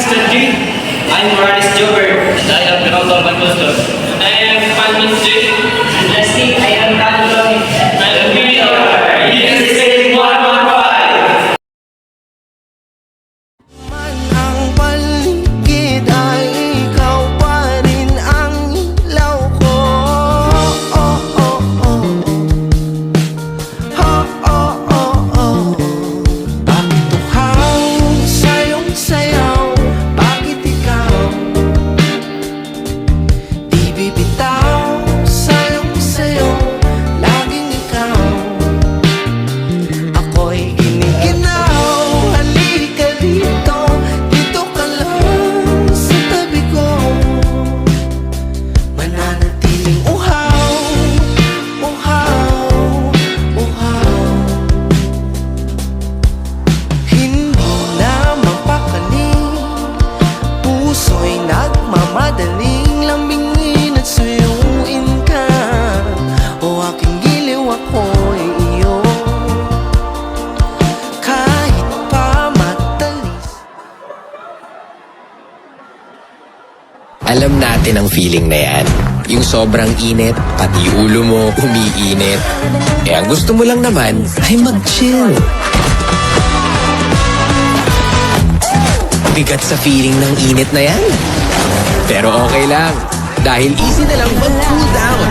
Mr. G. I'm Morales Jover. And I am Pinotong Bantusto. And I am Palmin J. And lastly, I am Tano Lomi. And we are USA 115. Man ang paligid ay ikaw pa rin ang ilaw ko. Oh, oh, oh, oh. Oh, oh, oh, oh. Bakit tukhang sayong sayaw? Bakit ikaw di bibitaw? Sayong sayo, laging ikaw. Ako'y giniginaw. Halika dito, dito ka lang sa tabi ko. Mananatiling uhaw, uhaw, uhaw. Hindi na mapakaling, puso'y nagmamadaling lambingin at suyuin ka. O aking giliw, ako'y iyo. Kahit pa matalis. Alam natin ang feeling na yan. Yung sobrang init, pati ulo mo umiinit. Eh ang gusto mo lang naman ay mag-chill. Bigat sa feeling ng init na yan. Pero okay lang, dahil easy na lang mag-cool down.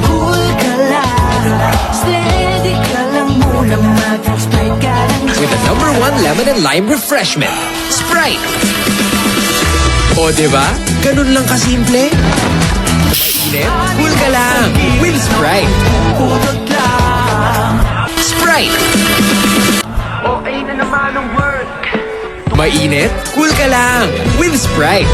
Cool ka lang, steady ka lang muna, mag-Sprite ka lang. With the #1 lemon and lime refreshment, Sprite. O diba? Ganun lang kasimple. Mainit? Cool ka lang with Sprite. Pudot lang. Sprite. Okay na naman ang work. Mainit? Cool ka lang with Sprite.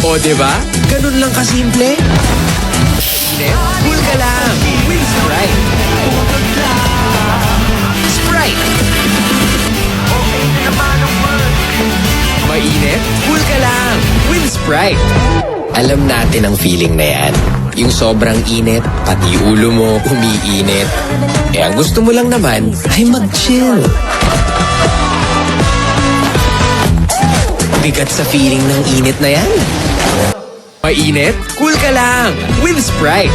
O diba? Ganun lang kasimple. Mainit? Cool ka lang with Sprite. Pudot lang. Sprite. Okay na naman ang work. Mainit? Cool ka lang with Sprite. Alam natin ang feeling na yan. Yung sobrang init, pati ulo mo umiinit. Eh ang gusto mo lang naman ay mag-chill. Bigat sa feeling ng init na yan. Mainit? Cool ka lang with Sprite.